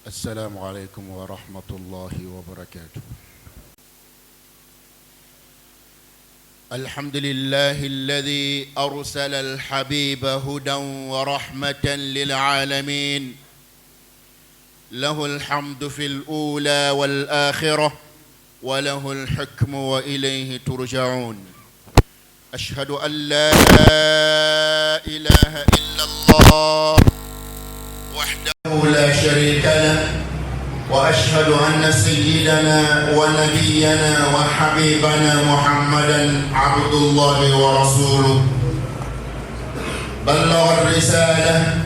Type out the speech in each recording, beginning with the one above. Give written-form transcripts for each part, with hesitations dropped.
السلام عليكم ورحمة الله وبركاته. الحمد لله الذي أرسل الحبيب هدى ورحمة للعالمين، له الحمد في الأولى والآخرة وله الحكم وإليه ترجعون. أشهد أن لا إله إلا الله وحده لا شريك له، وأشهد أن سيدنا ونبينا وحبيبنا محمدا عبد الله ورسوله، بلغ الرسالة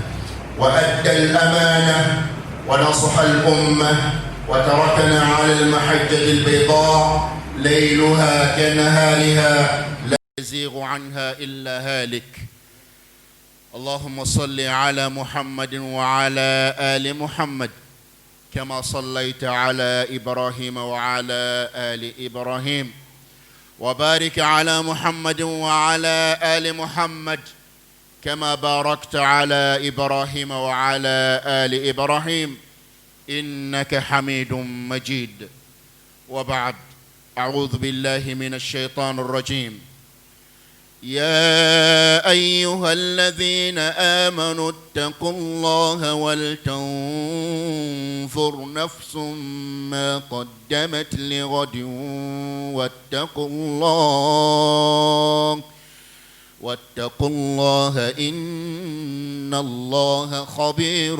وأدى الأمانة ونصح الأمة وتركنا على المحجة البيضاء ليلها كنهارها لا يزيغ عنها إلا هالك. اللهم صل على محمد وعلى آل محمد كما صليت على إبراهيم وعلى آل إبراهيم، وبارك على محمد وعلى آل محمد كما باركت على إبراهيم وعلى آل إبراهيم إنك حميد مجيد. وبعد، أعوذ بالله من الشيطان الرجيم. يا أيها الذين آمنوا اتقوا الله ولتنظر نفس ما قدمت لغد واتقوا الله إن الله خبير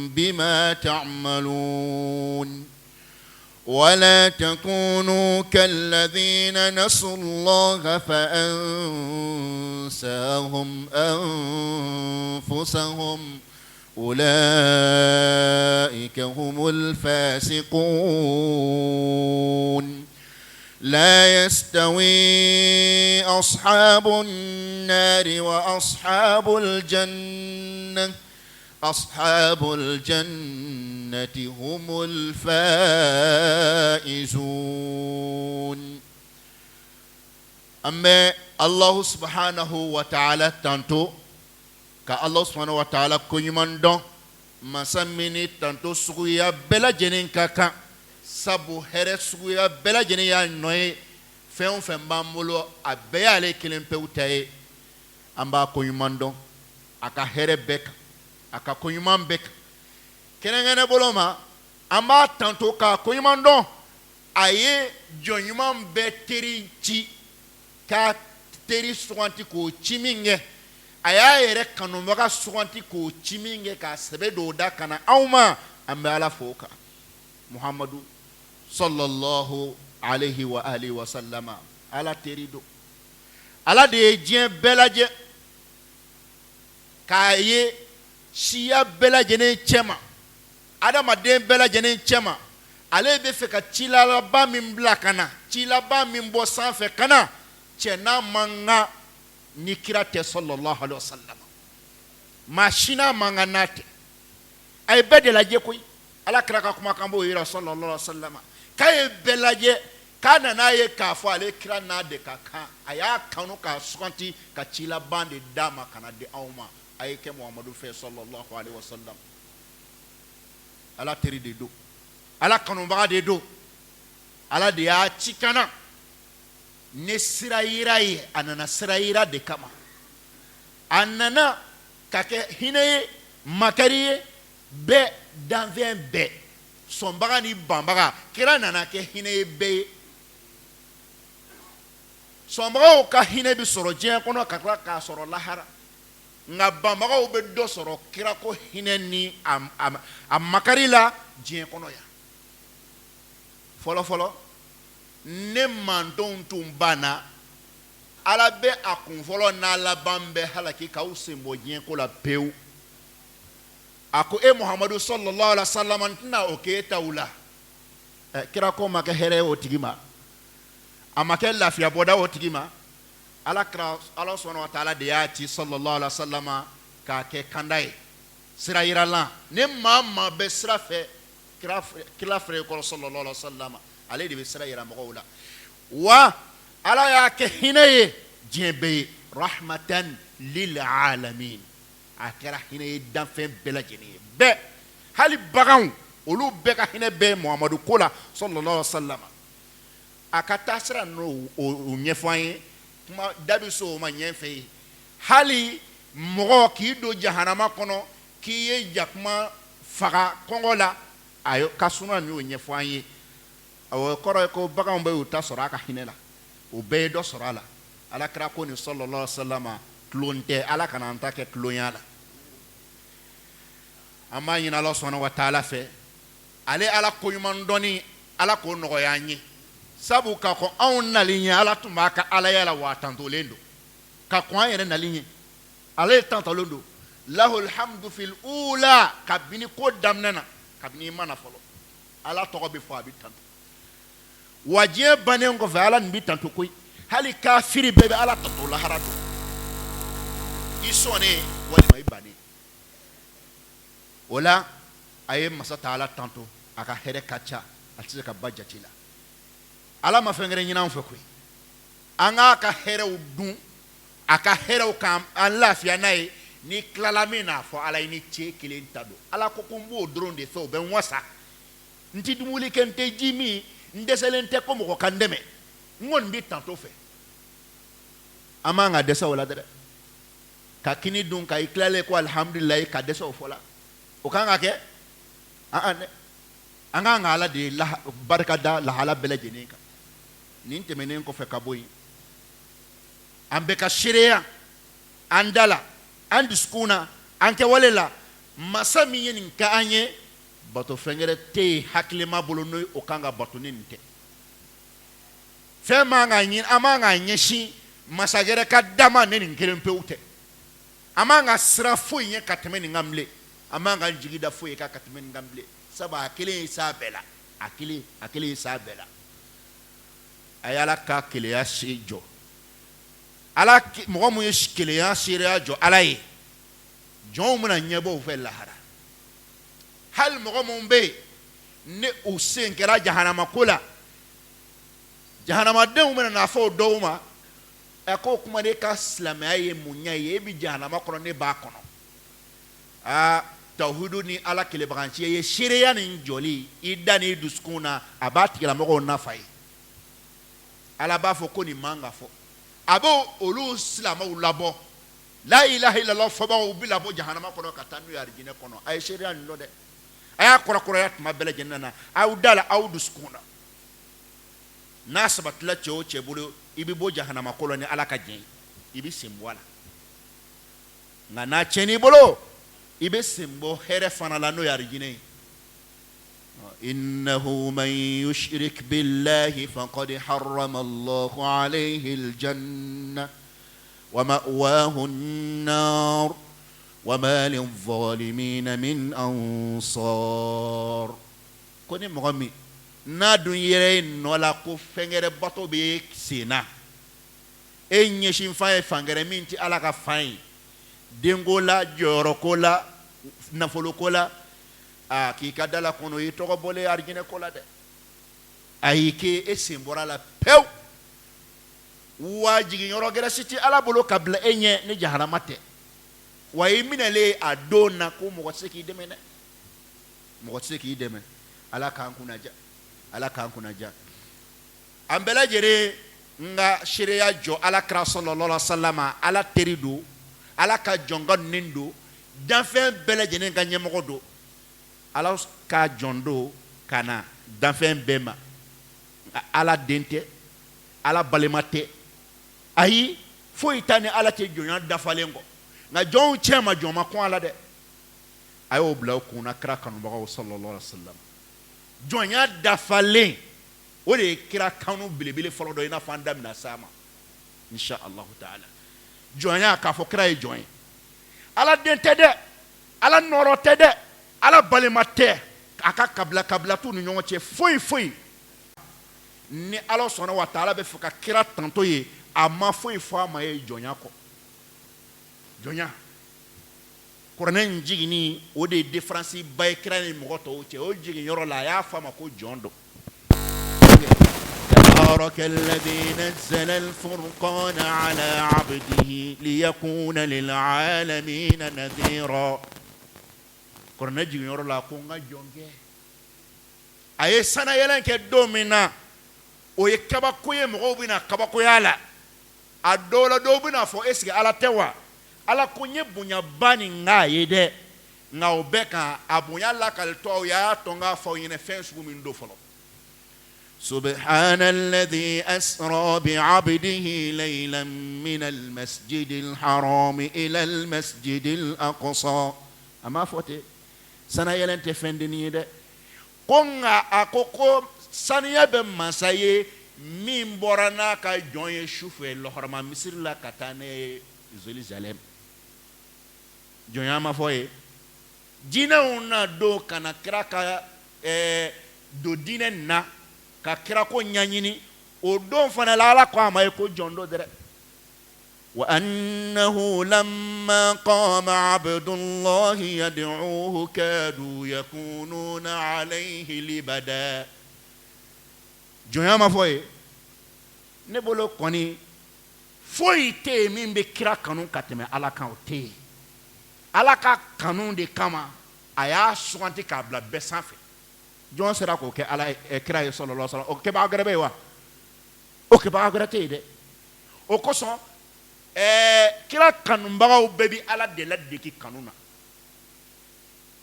بما تعملون. ولا تكونوا كالذين نسوا الله فأنساهم أنفسهم أولئك هم الفاسقون. لا يستوي أصحاب النار وأصحاب الجنة، أصحاب الجنة هم الفائزون. أما الله سبحانه وتعالى تنتو كالله سبحانه وتعالى كنيمان دون مسميني تنتو سويا بلا جنين كاكا sabu hɛrɛ suguya bɛɛ lajɛlen y'a nɔ ye. fɛn o fɛn b'an bolo a bɛɛ y'ale kelen pewu ta ye. an b'a koɲuman dɔn a ka hɛrɛ bɛɛ kan, a ka koɲuman bɛɛ kan. kɛrɛnkɛrɛnnen bolo ma, an b'a tanto k'a koɲuman dɔn a ye jɔnɲuman bɛɛ teri ci, k'a teri suganti k'o ci min kɛ, a y'a yɛrɛ kanubaga suganti k'o ci min kɛ, k'a sɛbɛ don o da ka na anw ma. an bɛ ala fo kan. muhamadu sallallahu alayhi wa alihi wa sallama, ala teri do. ala de ye diɲɛ bɛɛ lajɛ k'a ye siya bɛɛ lajɛlen cɛma, adamaden bɛɛ lajɛlen cɛma. ale bɛ fɛ ka cilaba min bila ka na, cilaba min bɔ sanfɛ ka na, cɛ n'a man kan ni kira tɛ sallallahu alayhi wa sallama. maa si n'a man kan n'a tɛ. a ye bɛɛ de lajɛ koyi. ala kira ka kumakan b'o yira sallallahu alaihi wa sallam, k'a ye bɛɛ lajɛ, k'a nana ye k'a fɔ ale kira n'a de ka kan. a y'a kanu k'a suganti ka cilaban de d'a ma ka na di anw ma. a ye kɛ muhamadu fɛ sallallahu alaihi wa sallam. ala teri de do, ala kanubaga de do. ala de y'a ci ka na ni sira yira ye. a nana sira yira de kama. a nana ka kɛ hinɛ ye, makari ye, bɛɛ danfɛn bɛɛ, sɔnbaga ni banbaga. kira nana kɛ hinɛ ye bɛɛ ye. sɔnbagaw ka hinɛ bi sɔrɔ diɲɛ kɔnɔ ka tila k'a sɔrɔ lahara, nka banbagaw bɛ dɔ sɔrɔ kira ko hinɛ ni a makari la diɲɛ kɔnɔ yan. fɔlɔfɔlɔ ne mantonw tun banna, ala bɛ a kunfɔlɔ n'a laban bɛɛ halaki k'aw sen bɔ diɲɛ ko la pewu. a ko e muhamadu sallallahu alaihi wa sallam, n tɛna o k'e taw la. kira ko ma kɛ hɛrɛ ye o tigi ma, a ma kɛ lafiya bɔda o tigi ma. ala subhanahu wa ta'ala de y'a ci sallallahu alaihi wa sallam k'a kɛ kanda ye, sira yiralan. ni maa maa bɛ sira fɛ kira fɛrɛ kɔrɔ sallallahu alaihi wa sallam, ale de bɛ sira yira mɔgɔw la. wa ala y'a kɛ hinɛ ye diɲɛ bɛɛ ye, rahmatan lil alamin. a kɛra hinɛ ye danfɛn bɛɛ lajɛlen ye. bɛɛ, hali baganw olu bɛɛ ka hinɛ bɛ Muhamadu ko la sallallahu alaihi wasallam a ka taa sira n'o ɲɛfɔ an ye kuma da bɛ so o ma ɲɛfɛ ye hali mɔgɔ k'i don jahanama kɔnɔ k'i ye jakuma faga kɔngɔ la a ka suna n'o ɲɛfɔ an ye o kɔrɔ ye ko baganw bɛ y'u ta sɔrɔ a ka hinɛ la o bɛɛ ye dɔ sɔrɔ a la alakira ko ni sallallahu alaihi wasallam tulon tɛ ala kana an ta kɛ tulonya la an b'a ɲini Ala subhanahu wa ta'ala fɛ ale ala ko ɲuman dɔnni ala k'o nɔgɔya an ye sabu ka kɔn anw nali ɲɛ ala tun b'a ka alaya la wa tantolen don ka kɔn an yɛrɛ nali ɲɛ ale tantolen don lahul hamdu fil ula kabini ko daminɛ na kabini i mana fɔlɔ ala tɔgɔ bɛ fɔ a bɛ tanto wa diɲɛ bannen kɔfɛ ala nin bɛ tanto koyi hali kafiri bɛɛ bɛ ala tanto lahara don i sɔnnen walima i bannen o la a ye masa ta ala tanto a ka hɛrɛ ka ca a tɛ se ka ba jate la ala ma fɛn wɛrɛ ɲini an fɛ koyi an k'a ka hɛrɛw dun a ka hɛrɛw kan an lafiya n'a ye ni tilala min n'a fɔ ala ye ni cɛ kelen ta don ala ko ko n b'o dɔrɔn de fɛ o bɛ n wasa n tɛ dumuni kɛ n tɛ ji min n dɛsɛlen tɛ ko mɔgɔ ka n dɛmɛ n kɔni bɛ tanto fɛ an man ka dɛsɛ o la dɛ ka kini dun ka i tilalen ko alihamudulilayi ka dɛsɛ o fɔ la o kan ka kɛ an kan ka ala de barika da lahala bɛɛ lajɛlen kan nin tɛmɛnen kɔfɛ ka bɔ yen an bɛ ka seereya an da la an dusukun na an kɛwale la masa min ye nin kɛ an ye bato fɛn wɛrɛ tɛ yen hakilima bolo n'o o kan ka bato ni nin tɛ fɛn man ka ɲini an man ka ɲɛsin masa wɛrɛ ka dama ne nin kelen pewu tɛ an man ka sira foyi ye ka tɛmɛ nin kan bilen an man ka jigi da foyi ye ka tɛmɛ nin kan bilen sabu a kelen ye s'a bɛɛ la a kelen ye s'a bɛɛ la a ye ala ka keleya se jɔ ala mɔgɔ mun ye keleya seereya jɔ ala ye jɔnw bɛna ɲɛbɔ u fɛ lahara hali mɔgɔ mun bɛ yen ne u sen kɛra jahanama ko la jahanamadenw bɛna n'a fɔ o dɔw ma ɛ ko kuma de ka silamɛya ye mun ɲɛ ye e bɛ jahanama kɔnɔ ne b'a kɔnɔ aa tawhidu ni ala kelebaganci ye seereya nin jɔli i da ni dusukun na a b'a tigilamɔgɔw nafa ye ala b'a fɔ ko nin man ka fɔ a b'o olu silamɛw labɔ la ilaha illallah fɔbagaw u bɛ labɔ jahanama kɔnɔ ka taa n'u ye arijinɛ kɔnɔ a ye seereya nin dɔn dɛ a y'a kɔrɔkɔrɔya tuma bɛɛ lajɛlen na aw da la aw dusukun na n'a sabatila cɛ o cɛ bolo i bɛ bɔ jahanama ko la ni ala ka jɛn ye i bɛ sen bɔ a la nka n'a tiɲɛn'i bolo i bɛ sen bɔ hɛrɛ fana la n'o ye arijinɛ ye إنه من يشرك بالله فقد حرم الله عليه الجنة ومأواه النار وما للظالمين من أنصار كوني مغمي نادون يرين ولا كو فنجر باتو بيك سينا إن يشين فاي فنجر مينتي على كفاين دينغولا جوروكولا نفولوكولا k'i ka dala kɔnɔ i tɔgɔ bɔlen arijinɛ ko la dɛ ayi ke e sen bɔra la pewu wa jiginyɔrɔ gɛrɛ si tɛ ala bolo ka bila e ɲɛ ni jahanama tɛ wa i minɛlen a don na ko mɔgɔ tɛ se k'i dɛmɛ dɛ mɔgɔ tɛ se k'i dɛmɛ ala k'an kunna ja ala k'an kunna ja an bɛɛ lajɛlen n ka seereya jɔ ala kira sallallahu alaihi wasallam ala teri don ala ka jɔnka nin don danfɛn bɛɛ lajɛlen ka ɲɛmɔgɔ don ala ka jɔn don ka na danfɛn bɛɛ ma ala den tɛ ala balima tɛ ayi foyi t'a ni ala tɛ jɔnya dafalen kɔ nka jɔnw cɛ ma jɔn ma kɔn a la dɛ a y'o bila o kunna kira kanubagaw sallallahu alaihi wasallam jɔnya dafalen o de ye kira kanu belebele fɔlɔ dɔ i n'a fɔ an da bɛna s'a ma insha allahu ta'ala jɔnya k'a fɔ kira ye jɔn ye ala den tɛ dɛ ala nɔrɔ tɛ dɛ ala balima tɛ a ka kabila t'u ni ɲɔgɔn cɛ foyi ni ala sɔnna wa taala bɛ fɛ ka kira tanto ye a ma foyi fɔ a ma ye jɔnya kɔ jɔnya kuranɛ in jiginni o de ye différence ba ye kira ni mɔgɔ tɔw cɛ o jiginyɔrɔ la a y'a fɔ a ma ko jɔn don تبارك الذي نزل الفرقان على عبده ليكون للعالمين نذيرا kuranɛ jiginyɔrɔ la ko n ka jɔn kɛ a ye sanayɛlɛn kɛ don min na o ye kabako ye mɔgɔw bɛna kabakoya la a dɔw la dɔw bɛna fɔ est-ce que ala tɛ wa ala ko n ye bonyaba nin k'a ye dɛ nka o bɛɛ kan a bonya lakalitɔ o y'a tɔ n k'a fɔ aw ɲɛna fɛn sugu min don fɔlɔ سبحان الذي أسرى بعبده ليلا من المسجد الحرام إلى المسجد الأقصى أما فوتي سنة يلن تفندني ده كونغا أكوكو سنة بمسايي من برانا كجون يشوف الحرم مصر لا كتاني زلزالم جون ما فوي جينا ونا دو كنا كراكا دو ديننا ka kira ko ɲaɲini o don fana la ala ko a ma ye ko jɔn do dɛrɛ wa annahu lamma qama abdullahi yad'uhu kadu yakununa alayhi libada jɔnya ma fɔ ye ne bolo kɔni foyi tɛ yen min bɛ kira kanu ka tɛmɛ ala kan o tɛ yen ala ka kanu de kama a y'a suganti k'a bila bɛɛ sanfɛ jɔn sera k'o kɛ ala kira ye sallallahu alaihi wasallam o kɛbaga gɛrɛ bɛ yen wa o kɛbaga gɛrɛ tɛ yen dɛ o kosɔn kira kanubagaw bɛɛ bi ala de ladegi kanu na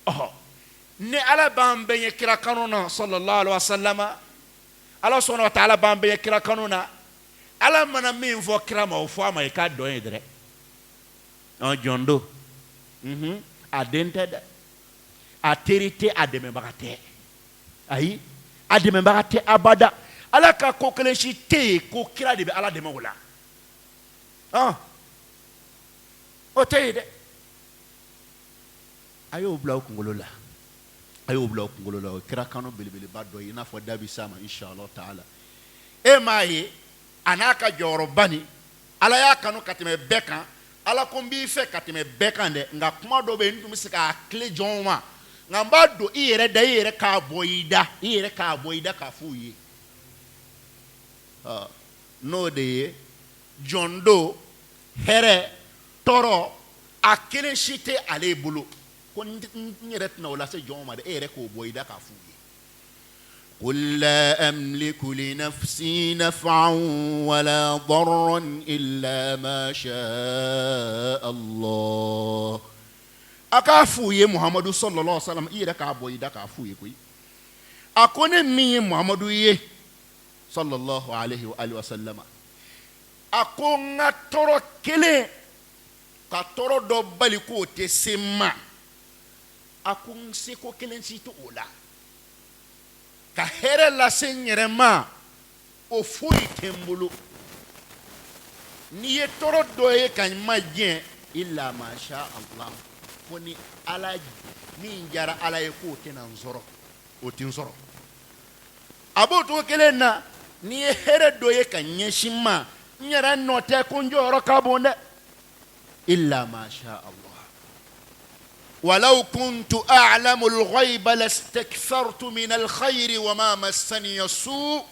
ɔhɔ ni ala b'an bɛɛ ye kira kanu na sallallahu alaihi wasallam ala sɔnna wa taala b'an bɛɛ ye kira kanu na ala mana min fɔ kira ma o fɔ a ma i k'a dɔn ye dɛrɛ jɔn do a den tɛ dɛ a teri tɛ a dɛmɛbaga tɛ ayi a dɛmɛbaga tɛ abada ala ka ko kelen si tɛ yen ko kira de bɛ ala dɛmɛ o la o tɛ yen dɛ a y'o bila o kunkolo la a y'o bila o kunkolo la o kira kanu belebeleba dɔ ye i n'a fɔ da bɛ s'a ma inshallah taala e m'a ye a n'a ka jɔyɔrɔba nin ala y'a kanu ka tɛmɛ bɛɛ kan ala ko n b'i fɛ ka tɛmɛ bɛɛ kan dɛ nka kuma dɔ bɛ yen n tun bɛ se k'a tile jɔn ma nka n b'a don i yɛrɛ da i yɛrɛ k'a bɔ i da i yɛrɛ k'a bɔ i da k'a f'u ye n'o de ye jɔn do hɛrɛ tɔɔrɔ a kelen si tɛ ale bolo ko n yɛrɛ tɛna o lase jɔn ma dɛ e yɛrɛ k'o bɔ i da k'a f'u ye قل لا أملك لنفسي نفعا ولا ضرا إلا ما شاء الله akafu ye muhammadu sallallahu alaihi wasallam ire ka boy da ka fu ye koy akone mi muhammadu ye sallallahu alaihi wa alihi wasallam akonga toro kele ka toro do bali ko te sema akun se ko kelen si to ola ka here la senyerema o fu itembulu ni ye toro do ye kan majien illa ma sha Allah ni ala min jara ala ye ko tena nzoro o tin soro abo to kelen na ni here do ye kan nyeshima nyara note ko njoro ka bonde illa ma sha Allah walau kuntu a'lamu al-ghayba lastakthartu min al-khayr wa ma massani yasu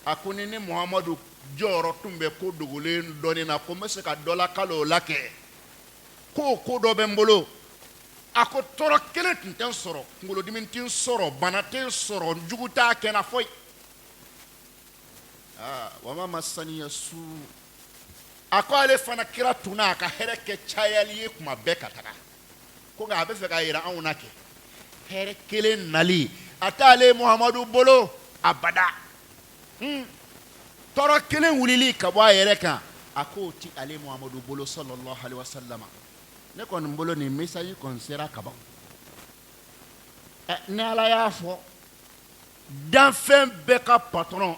akuni ni muhammadu joro tumbe ko dogolen donina ko mese ka dola kalo lake ko dɔ bɛ n bolo a ko tɔɔrɔ kelen tun tɛ n sɔrɔ kunkolodimi tɛ n sɔrɔ bana tɛ n sɔrɔ jugu t'a kɛ n na foyi wa ma masani yasu a ko ale fana kira tunna a ka hɛrɛ kɛ cayali ye kuma bɛɛ ka taga ko nka a bɛ fɛ k'a yira anw na kɛ hɛrɛ kelen nali a t'ale muhamadu bolo abada tɔɔrɔ kelen wulili ka bɔ a yɛrɛ kan a k'o ti ale muhamadu bolo sallallahu alaihi wasallam ne kɔni bolo ni message kɔni sera ka ban ni ala y'a fɔ danfɛn bɛɛ ka patron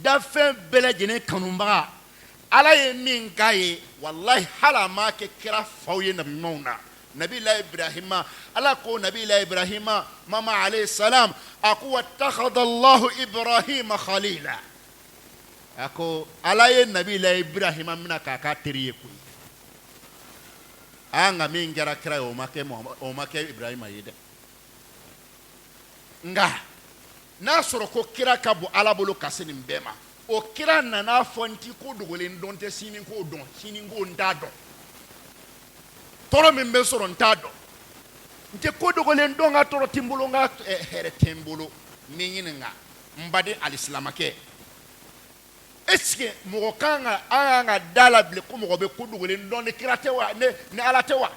danfɛn bɛɛ lajɛlen kanubaga ala ye min k'a ye wallahi hali a m'a kɛ kira faw ye nabi ɲumanw na nabila ibrahima ala ko nabila ibrahima mama alayhi salam a ko wattakhadha allahu ibrahima khalila a ko ala ye nabila ibrahima mina k'a ka teri ye koyi an ka min kɛra kira ye o ma kɛ ibrahima ye dɛ nka n'a sɔrɔ ko kira ka bɔ ala bolo ka se nin bɛɛ ma o kira nana fɔ n ti ko dogolen dɔn tɛ sini k'o dɔn sini k'o n t'a dɔn tɔɔrɔ min bɛ sɔrɔ n t'a dɔn nte ko dogolen do nga toro timbolo nga here tembolo minyininga mbade alislamakɛ est-ce que mɔgɔ kan ka an ka da labila ko mɔgɔ bɛ ko dogolen dɔn ni kira tɛ wa ni ala tɛ wa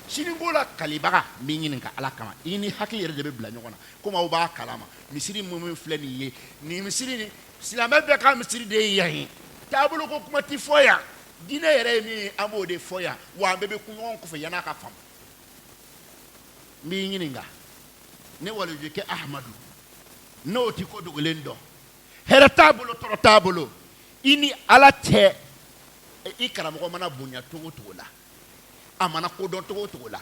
sini ko la kalibaga min ɲini ka ala kama i ni hakili yɛrɛ de bɛ bila ɲɔgɔn na komi aw b'a kalama misiri min filɛ nin ye nin misiri nin silamɛ bɛɛ ka misiri de ye yan ye taabolo ko kuma ti fɔ yan diinɛ yɛrɛ ye min ye an b'o de fɔ yan wa an bɛɛ bɛ kun ɲɔgɔn kɔfɛ yan'a ka faamu n b'i ɲininka ne waliju kɛ ahamadu n'o ti ko dogolen dɔn hɛrɛ t'a bolo tɔɔrɔ t'a bolo i ni ala cɛ i karamɔgɔ mana bonya cogo o cogo la a mana kodɔn cogo o cogo la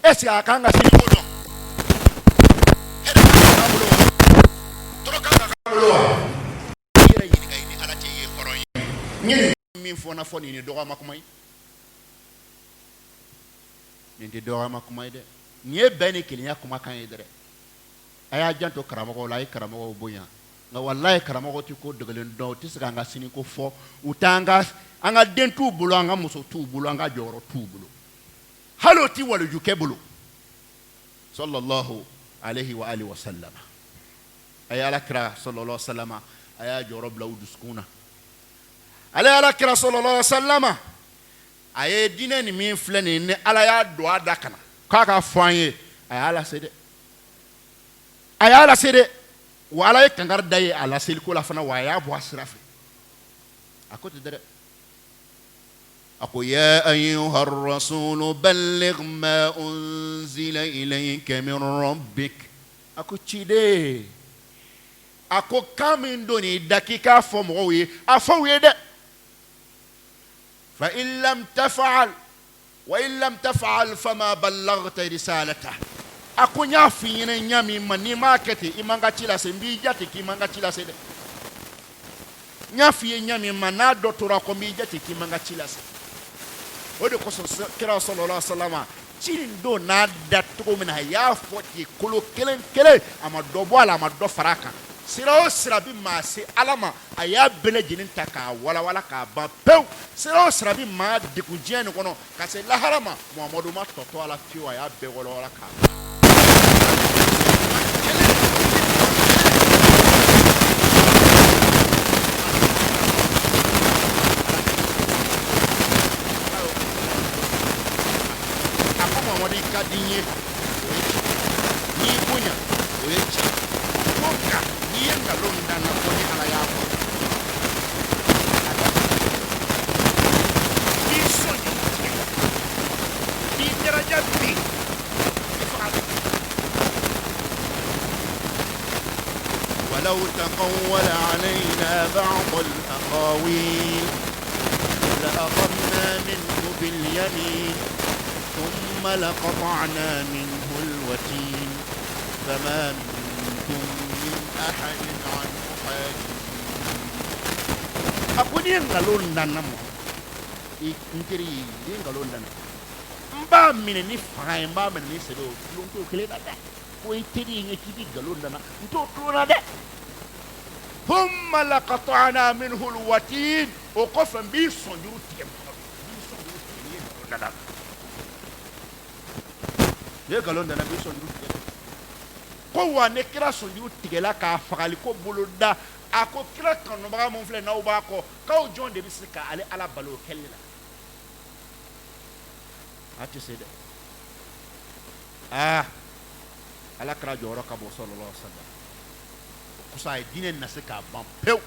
est-ce que a kan ka sini kodɔn hɛrɛ t'a bolo wa tɔɔrɔ kan ka bolo wa i yɛrɛ ɲininka i ni ala cɛ i ye hɔrɔn ye n ye min fɔ nin ye dɔgɔma kuma ye nin tɛ dɔgɔma kuma ye dɛ nin ye bɛn ni kelenya kumakan ye dɛ a y'a janto karamɔgɔw la a ye karamɔgɔw bonya nka walayi karamɔgɔ tɛ ko dogolen dɔn u tɛ se ka an ka sini ko fɔ u t'an ka den t'u bolo an ka muso t'u bolo an ka jɔyɔrɔ t'u bolo hali o tɛ walijukɛ bolo sallallahu alayhi wa alihi wa sallam a ye alakira sallallahu alayhi wa sallam a y'a jɔyɔrɔ bila u dusukun na ale alakira sallallahu alayhi wa sallam a ye diinɛ nin min filɛ nin ye ni ala y'a don a da kana k'a ka fɔ an ye a y'a lase dɛ a y'a lase dɛ wa ala ye kankari da ye a laseliko la fana wa a y'a bɔ a sira fɛ a ko ten dɛ a ko ya ayyuha rasulu balligh ma unzila ilayka min rabbik a ko ciden a ko kan min don nin da k'i k'a fɔ mɔgɔw ye a fɔ u ye dɛ fa in lam taf'al wa in lam taf'al fama ballaghta risalata a ko n y'a f'i ɲɛna ɲa min ma n'i m'a kɛ ten i man ka ci lase n b'i jate k'i man ka ci lase dɛ n y'a f'i ye ɲa min ma n'a dɔ tora kɔ n b'i jate k'i man ka ci lase o de kosɔn kira sallallahu alaihi wasallam ci nin don n'a da cogo min na a y'a fɔ ten kolo kelen kelen a ma dɔ bɔ a la a ma dɔ fara a kan sira o sira bi maa se ala ma a y'a bɛɛ lajɛlen ta k'a walawala k'a ban pewu sira o sira bi maa degun diɲɛ nin kɔnɔ ka se lahara ma muhamadu ma tɔtɔ a la fiyewu a y'a bɛɛ walawala k'a ban ka di n ye o ye tiɲɛ n'i bonya o ye tiɲɛ ko nka n'i ye nkalon min dan na ko ni ala y'a fɔ n'i sɔn ye tigɛ n'i daraja bin i faga ولو تقول علينا بعض الأقاويل لأخذنا منه باليمين ثم لقطعنا منه الوتين فما منكم من أحد عنه حاجزين أقول ينقلون دانمو إنتري ينقلون دانمو مبا من نفعي مبا من نسلو لنتو كلنا ده وإنتري ينكي ينقلون دانا انتو كلنا ده ثم لقطعنا منه الوتين وقفا بيسون يوتيم بيسون يوتيم دانا ye galon dana bi sonjuru tigɛ ko wa ne kira sonjuru tigɛla k'a fagali ko boloda a ko kira kanubaga mun filɛ n'aw b'a kɔ k'aw jɔn de bɛ se ka ale ala balo o kɛli la a tɛ se dɛ ala kira jɔyɔrɔ ka bon sallallahu alaihi wasallam kusa a ye diinɛ na se k'a ban pewu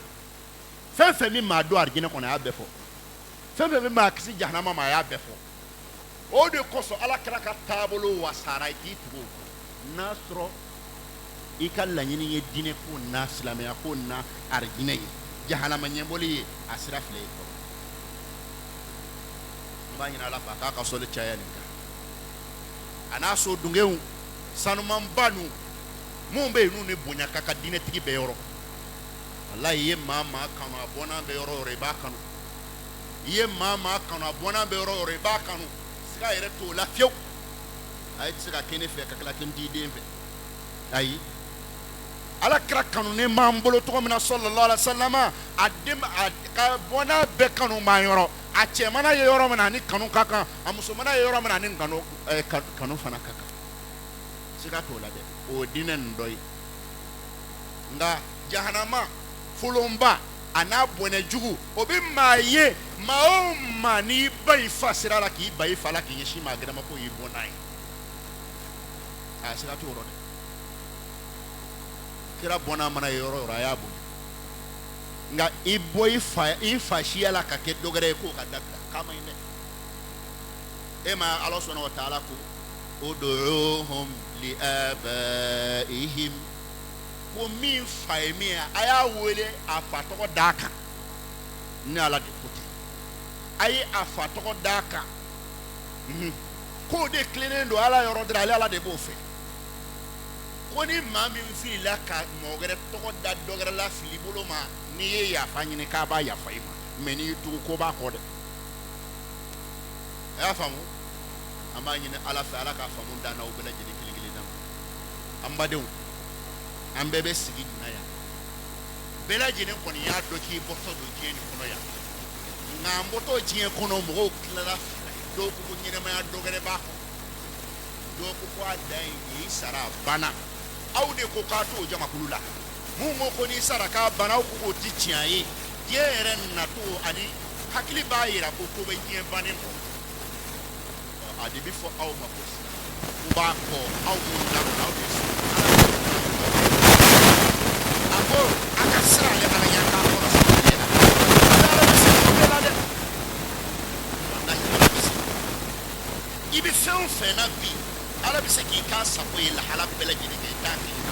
fɛn fɛn min maa don arijinɛ kɔnɔ a y'a bɛɛ fɔ fɛn fɛn min maa kisi jahanama ma a y'a bɛɛ fɔ o de kosɔn ala kira ka taabolo wasara i k'i tugu n'a sɔrɔ i ka laɲini ye diinɛ ko n'a silamɛya ko n'a arijinɛ ye jahanama ɲɛbɔli ye a sira fila ye kɔrɔ n b'a ɲini ala fɛ a k'a ka sɔli caya nin kan a n'a so dunkew sanumanba nu mun bɛ yen n'u ni bonya ka ka diinɛtigi bɛɛ yɔrɔ walahi i ye maa maa kanu a bɔnna bɛ yɔrɔ o yɔrɔ i b'a kanu i ye maa maa kanu a bɔnna bɛ yɔrɔ o yɔrɔ i b'a kanu siga yɛrɛ t'o la fiyewu a ye tɛ se ka kɛ ne fɛ ka tila kɛ n t'i den fɛ ayi ala kira kanunen b'an bolo cogo min na sallallahu alaihi wasallam a ka bɔnna bɛɛ kanu b'an yɔrɔ a cɛ mana ye yɔrɔ min na ani kanu ka kan a muso mana ye yɔrɔ min na ani kanu fana ka kan siga to la de o dinen doy nga jahanama fulomba ana bone jugu obi maye ma ni bay fasira la ki bay fala ki yeshi magana ma ko yibonai a siga to ro de kira bona mana yoro ya bu nga iboy fa shiala ka ke dogere ko ka dabla kama ine ema Allah subhanahu wa ta'ala ko ud'uhum li abaihim ko min fa mi aya wole afato daka ni ala de kote ayi afato daka ko de cleaning do ala yoro dra ala de bo fe ko ni mami fi la ka mogere to da dogere la fili bolo ma ni ye ya fanyi ni ka ba ya faima meni tu ko ba ko de ya famu amma ni ala fa ala ka famu da na obela jini kiligili na amba de an bebe sigi na ya bela jini ko ni ya do ki boto do jini ko ya na mboto jini ko no mo kila do ko nyine ma ya dogere ba ko do ko adai ni sara bana awde ko ka to jama kulula mungo ko ni saraka bana ko ti tiaye yere na to ani hakili ba yira ko ko be nyen banin ko adi before aw ma ko ba ko aw mo na aw de abo akasra le ala ya ka ko ibi fɛn fɛn na bi ala bɛ se k'i ka sago ye lahala bɛɛ lajɛlen kɛ i t'a kɛ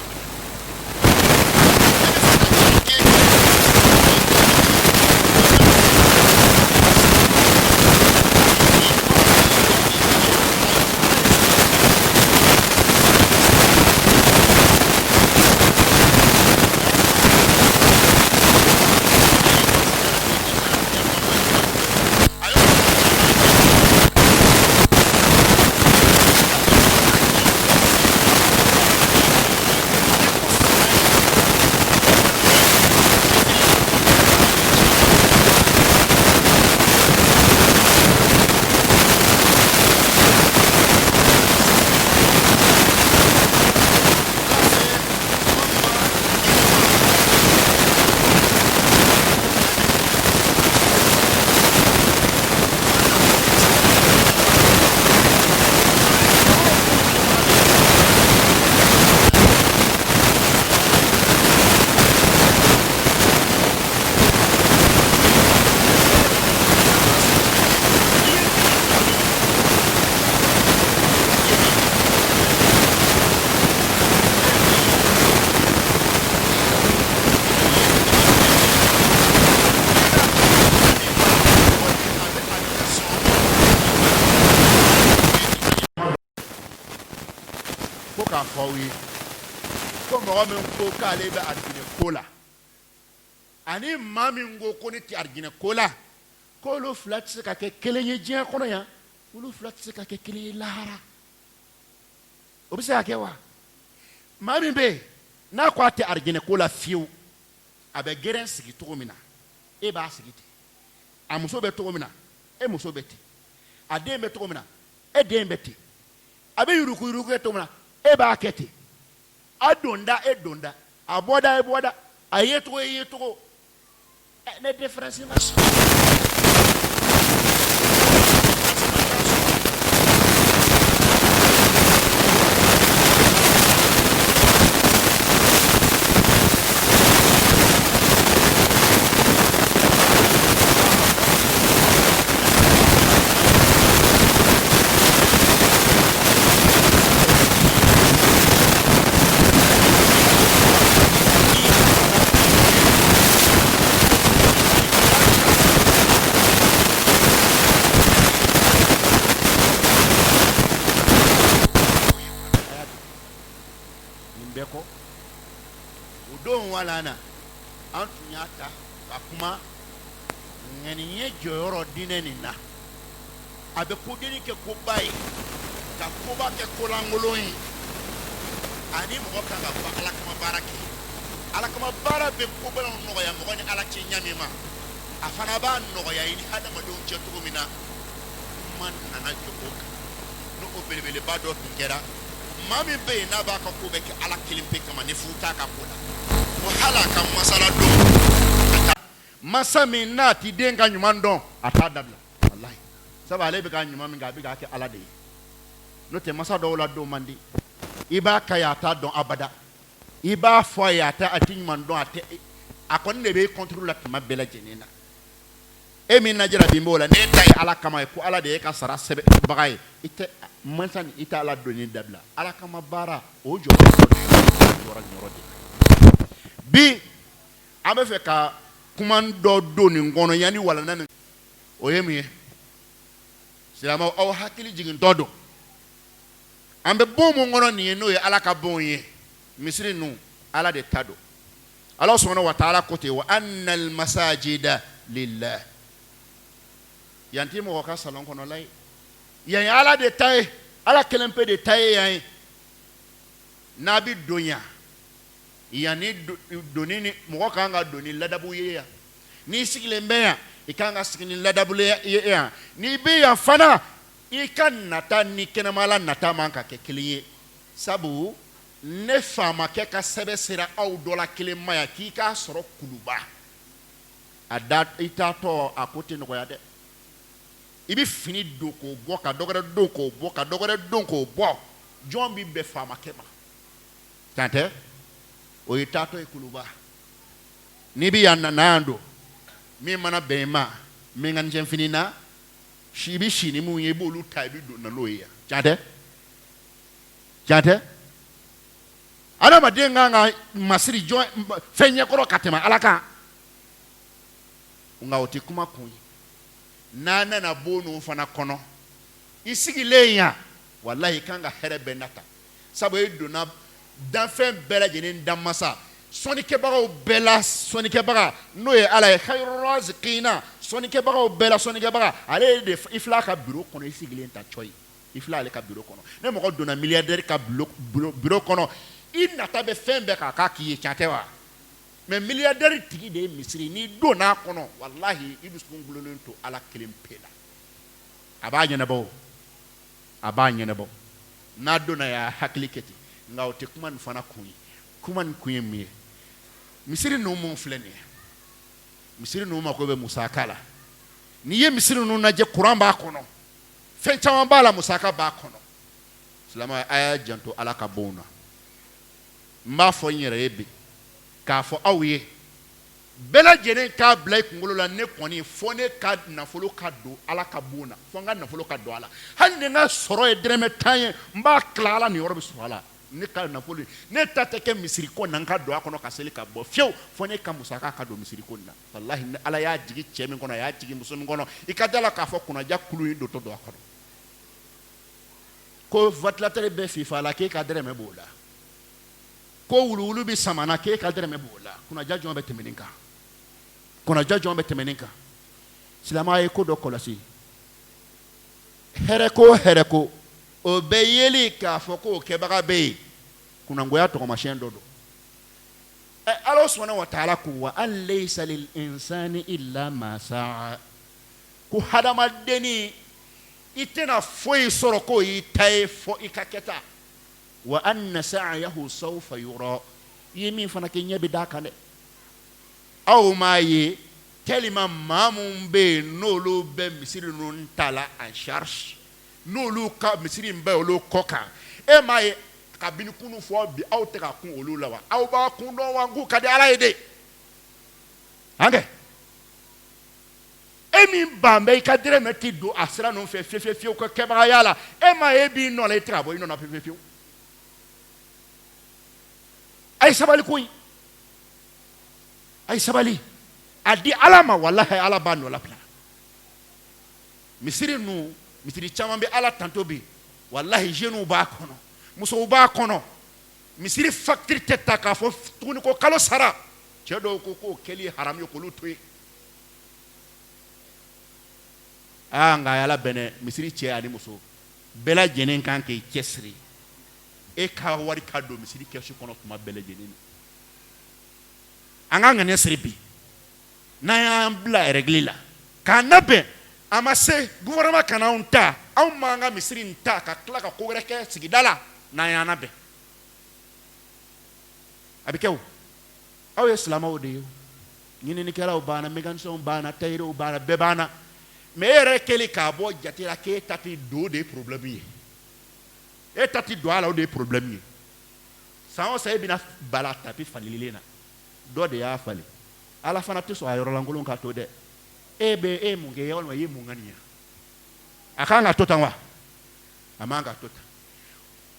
ale be argine kola ani mami ngo ko ni ti argine kola ko lo flat se ka ke kelenye jia kono ya lo flat se ka ke kele lahara obisa ke wa mami be na ko ati argine kola fiu abe geren sigi to mina e ba sigi ti amuso be to mina e muso be ti ade be to mina e de be ti abe yuruku to mina e ba keti adonda e donda aboda e boda ayeto ne difference ma lana antunyata akuma ngani joro dineni na abe kodeni ke ko bayi ka ko ba ke ko langoloyi ani mo ka ga ba ala kama baraki ala kama bara be ko ba no ya mo ni ala ci nyami ma afana ba no ya ini adama do ci to mina man nana joko no o belebele ba do ngera Mami be na ba ka ko be ke ala kelen pe kama ne futa ka ko la wahala ka masala do masa min na ti den ka nyuman don ata dabla wallahi saba ale be ka nyuman min ga be ga ke ala de no te masa do la do mandi iba ka ya ta don abada iba fo ya ta ati nyuman don ate akon ne be contrôle la tuma bela jenena e min na jira bimbo la ne tay ala kama ko ala de ka sara sebe bagay ite mansan ita ala doni dabla ala kama bara o jo bi abe fe ka kuman do ni ngono yani wala nan o yemi silama o hakili jigin todo ambe bomo ngono ni no ye ala ka bonye misri nu ala de tado Allah subhanahu wa ta'ala kote wa annal masajida lillah yanti mo ka salon kono lay yan ala de tay ala kelempe de tay yan nabi donya yani donini mo ka nga doni ladabu ye ya ni sigile mbeya ikanga sigini ladabu ye ya ni be ya fana ikan nata ni kenamala nata manka ke kliye sabu ne fama ke ka sebe sira aw dola kelema ya ki ka soro kuluba adat itato akote no ya de ibi fini doko bo ka dogere doko bo ka dogere donko bo John bi be fama kema tante o itato e kuluba ni bi ya nando mi mana bema mi ngan jem finina shibi shini mu ye bolu taibi do na loya tante ana madenga nga masiri jo fenye koro katema alaka nga oti kuma kunyi nana na bonu fana kono isigi leya wallahi kanga herebe nata sabo edona danfen bela jenen damasa sonike baga bela sonike baga noye ala khairur razqina sonike baga bela sonike baga ale de ifla ka bureau kono isigi lenta choy ifla ale ka bureau kono ne mo ko dona milliardaire ka bureau kono il nata be fembe ka ki chatewa mais milliardaire tigi de misri ni dona kono wallahi iduskun gulolon to ala kelim pela abanya na bo na dona ya hakliketi ngawte kuman fana kuman mi misri no mon flene misri no ma ko be musakala ni ye misri no na je quran ba kono fencha bala musaka ba kono salama aya janto ala ka bona mba fo nyere ebe ka fo awiye bela jene ka blai kungolo la ne koni fo ne ka na folo ka do ala ka bona fo nga na folo ka do ala hande nga soro e dreme tanye mba klala ni orobi swala ne ka na folo ne tateke misiri ko nan ka do akono ka sele ka bo fio fo ne ka musaka ka do misiri ko na wallahi ala ya jigi chemi kono ya jigi musun kono ikadala ka fo kuna ja kulu do to do akono ko vatlatere be fifa la ke ka dreme bola ko wulu bi samana ke ka dere me bola kuna jajo be temeninka silama e ko do kolasi hereko o be yeli ka foko ke baga be kuna ngoya to mashen dodo Allah subhanahu wa ta'ala ku wa an laysa lil insani illa ma sa'a ku hadama deni itena foi soro ko itae fo ikaketa wa anna sa'yahu sawfa yura yemi fana kenya bidaka ne aw maye kelima mamun be nolu be misiri nun tala en charge nolu ka misiri be olu koka e maye kabini kunu fo bi aw te ka kun olu lawa aw ba kun do wangu kadi ala ide ange emi bambe ka dire meti do asra non fe ko kebra yala e maye bi no le trabo ino na fe ay sabali adi alama wallahi ala banu la pla misiri chama be ala tantobi wallahi jenu ba kono muso ba kono misiri factory teta ka fo tuni ko kalo sara chedo ko keli haram yo ko lutoy anga yala bene misiri che ani muso bela jenen kan ke kesri e ka wari ka do misiri kesu kono tuma bele jenini anga ngane sribi na ya bla reglila kanabe amase gouvernement kana unta au manga misiri nta ka kla ka kogre ke sigidala n'a y'an bɛn a bɛ kɛ o aw ye silamɛw de ye o ɲininikɛlaw banna mécanicien banna tailleur banna bɛɛ banna mais e yɛrɛ kɛlen k'a bɔ jate la k'e ta tɛ don de ye problème ye e ta tɛ don a la o de ye problème ye san o san e bɛna bala tapi falilen na dɔ de y'a falen ala fana tɛ sɔn a yɔrɔlankolon ka to dɛ e bɛ mun kɛ walima i ye mun ŋaniya a kan ka to tan wa a man ka to tan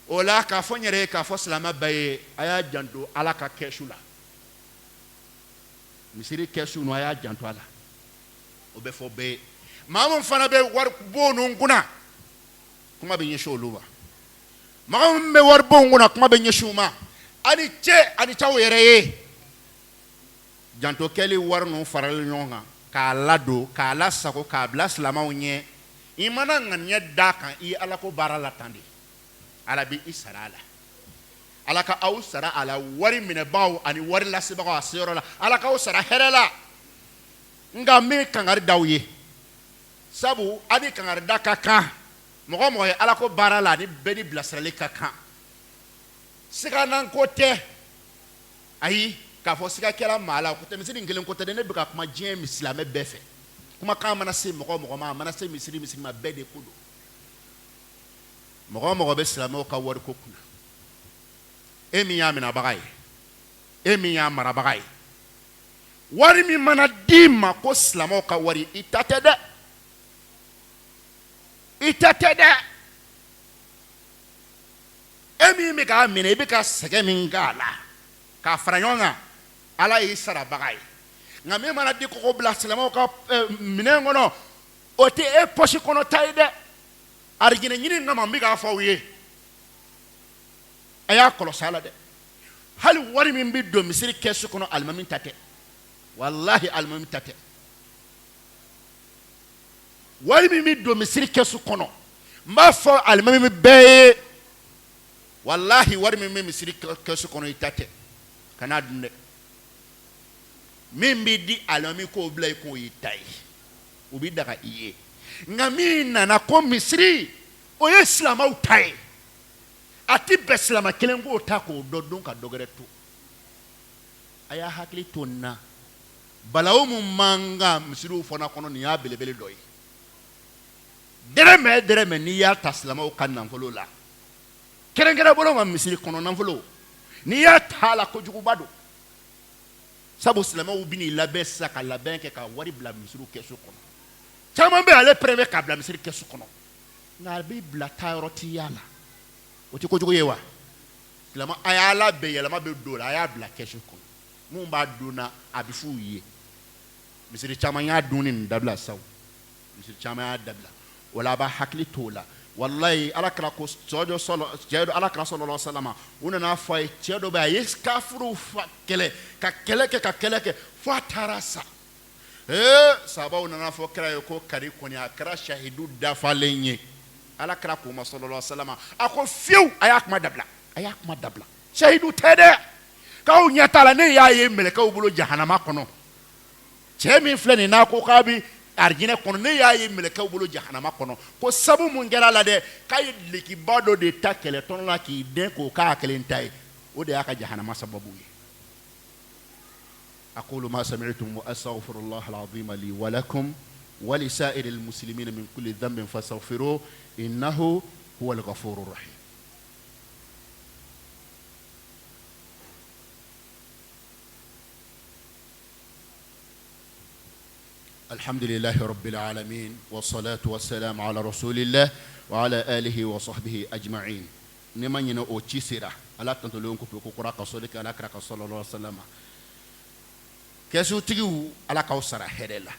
o la k'a fɔ n yɛrɛ ye k'a fɔ silamɛ bɛɛ ye a y'a janto ala ka kɛsu la misiri kɛsu ninnu a y'a janto a la o bɛ fɔ bɛɛ ye maa min fana bɛ wari bon ninnu kunna kuma bɛ ɲɛsin olu ma maa min bɛ wari bon kunna kuma bɛ ɲɛsin u ma ani cɛ ani cɛw yɛrɛ ye janto kɛli wari ninnu faralen ɲɔgɔn kan k'a ladon k'a lasago k'a bila silamɛw ɲɛ i mana ŋaniya d'a kan i ye ala ko baara la tan de ala bɛ i sara a la ala ka aw sara a la wari minɛbagaw ani wari lasebagaw a seyɔrɔ la ala k'aw sara hɛrɛ la nka min kangari d'aw ye sabu a ni kangari da ka kan mɔgɔ mɔgɔ ye ala ko baara la ani bɛɛ ni bilasirali ka kan siganan ko tɛ ayi k'a fɔ siga kɛra maa la ko tɛ misiri kelen ko tɛ dɛ ne bɛ ka kuma diɲɛ silamɛ bɛɛ fɛ kumakan mana se mɔgɔ mɔgɔ ma a mana se misiri ma bɛɛ de ko don mɔgɔ mɔgɔ bɛ silamɛw ka wari ko kunna e min y'a minabaga ye e min y'a marabaga ye wari min mana d'i ma ko silamɛw ka wari i ta tɛ dɛ i ta tɛ dɛ e min bɛ k'a minɛ i bɛ ka sɛgɛn min k'a la k'a fara ɲɔgɔn kan ala y'i sarabaga ye nka min mana di kɔgɔ bila silamɛw ka minɛn kɔnɔ o tɛ e pɔsi kɔnɔ ta ye dɛ arijinɛ ɲini kama n bɛ k'a fɔ aw ye a y'a kɔlɔsi a la dɛ hali wari min bɛ don misiri kɛsu kɔnɔ alimami ta tɛ walahi alimami ta tɛ wari min bɛ don misiri kɛsu kɔnɔ n b'a fɔ alimami bɛɛ ye walahi wari min bɛ misiri kɛsu kɔnɔ i ta tɛ kana dun dɛ min bɛ di alimami k'o bila i k'o y'i ta ye o bɛ daga i ye nka min nana ko misiri o ye silamɛw ta ye a ti bɛn silamɛ kelen k'o ta k'o dɔ dun ka dɔ wɛrɛ to a y'a hakili to nin na balawu min man kan misiriw fana kɔnɔ nin y'a belebele dɔ ye dɛrɛmɛ n'i y'a ta silamɛw ka nafolo la kɛrɛnkɛrɛn bolo ka misiri kɔnɔ nafolo n'i y'a ta a la kojuguba don sabu silamɛw bɛ n'i labɛn sisan ka labɛn kɛ ka wari bila misiriw kɛsu kɔnɔ caman bɛ ale pɛrɛn bɛ k'a bila misiri kɛsu kɔnɔ nka a bɛ bila taayɔrɔ t'i y'a la o tɛ kojugu ye wa silamɛ a y'a labɛn yɛlɛma bɛ don o la a y'a bila kɛsu kɔnɔ mun b'a dun na a bɛ f'u ye misiri caman y'a dun ni nin dabila sawo misiri caman y'a dabila o la a b'a hakili to o la walayi alakira ko alakira sɔlɔlɔhu alayhi wa sallam u nana fɔ a ye cɛ dɔ bɛ yen a ye kafiriw kɛlɛ ka kɛlɛ kɛ fo a taara sa sahabaw nana fɔ kira ye ko kari kɔni a kɛra shahidu dafalen ye alakira k'o ma sɔlɔlɔhu alayhi wa sallam a ko fiyewu a y'a kuma dabila shahidu tɛ dɛ k'aw ɲɛ t'a la ne y'a ye mɛlɛkɛw bolo jahanama kɔnɔ cɛ min filɛ nin n'a ko k'a bɛ arijinɛ kɔnɔ ne y'a ye mɛlɛkɛw bolo jahanama kɔnɔ ko sabu mun kɛra a la dɛ k'a ye dulokiba dɔ de ta kɛlɛtɔnɔ la k'i den k'o k'a kelen ta ye o de y'a ka jahanama sababu ye أقول ما سمعتم وأستغفر الله العظيم لي ولكم ولسائر المسلمين من كل ذنب فاستغفروه إنه هو الغفور الرحيم الحمد لله رب العالمين والصلاة والسلام على رسول الله وعلى آله وصحبه أجمعين نمان ينو أوتشيسيرا ألا تنتظرون كفوكو قراءة صدق ألا كراك صلى الله عليه وسلم كيسو تيجو ألا كوسرا هرلا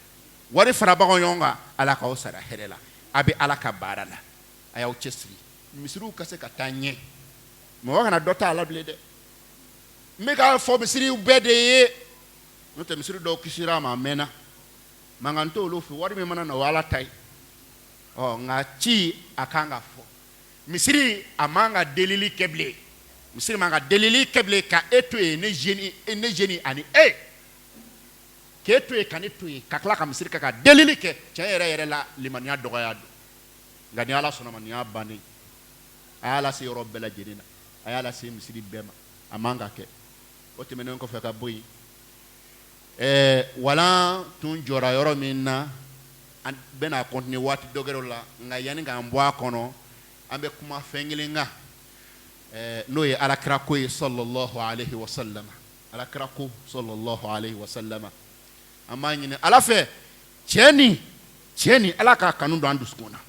wari farabaga ɲɔgɔn kan ala k'aw sara hɛrɛ la a bɛ ala ka baara la a y'aw cɛsiri misiriw ka se ka taa ɲɛ mɔgɔ kana dɔ ta ala bilen dɛ n bɛ k'a fɔ misiriw bɛɛ de ye n'o tɛ misiri dɔw kisira a ma a mɛnna mankan t'olu fɛ wari min mana na o ye ala ta ye nka ci a kan ka fɔ misiri a man ka delili kɛ bilen misiri man ka delili kɛ bilen ka e to yen ne jeune ani e k'e to yen ka ne to yen ka tila ka misiri kɛ ka delili kɛ tiɲɛ yɛrɛ yɛrɛ la limaniya dɔgɔya don nka ni ala sɔnna ma nin y'a bannen ayala se yɔrɔ bɛɛ lajɛlen na a y'a lase misiri bɛɛ ma a man ka kɛ o tɛmɛnen kɔfɛ ka bɔ yen walan tun jɔra yɔrɔ min na an bɛna continuer waati dɔ kɛra o la nka yanni k'an bɔ a kɔnɔ an bɛ kuma fɛn kelen kan n'o ye alakira ko ye sallallahu alaihi wa sallam alakira ko sallallahu alaihi wa sallam an b'a ɲini ala fɛ cɛ ni ala k'a kanu don an dusukun na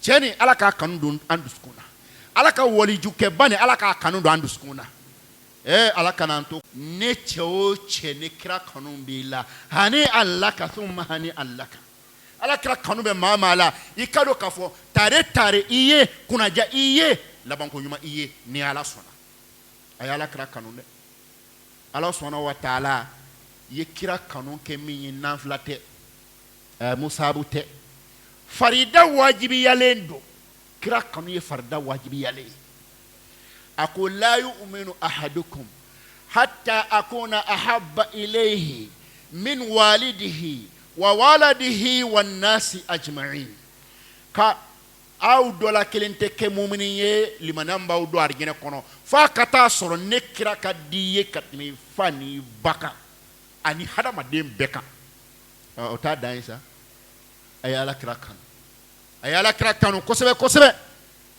cɛ ni ala k'a kanu don an dusukun na ala ka walijukɛba ni ala k'a kanu don an dusukun na ala kana to ne cɛ o cɛ ni kira kanu b'i la hani alaka thumma hani alaka ala kira kanu bɛ maa maa la i ka dɔn k'a fɔ tare i ye kunnaja i ye labanko ɲuman i ye ni ala sɔnna a ye ala kira kanu dɛ ala sɔnna wa taala ye kira kanu kɛ min ye nanfila tɛ musaabu tɛ farida wajibiyalen don kira kanu ye farida wajibiyalen a ko la yu'minu ahadukum hatta akuna ahabba ilayhi min walidihi wa waladihi wan nasi ajma'in ka aw dɔ la kelen tɛ kɛ mumini ye limanan b'aw don arijinɛ kɔnɔ f'a ka taa sɔrɔ ne kira ka di ye ka tɛmɛ fa ni ba kan ani hadamaden bɛɛ kan o t'a dan ye sa a ye ala kira kanu a ye ala kira kanu kosɛbɛ kosɛbɛ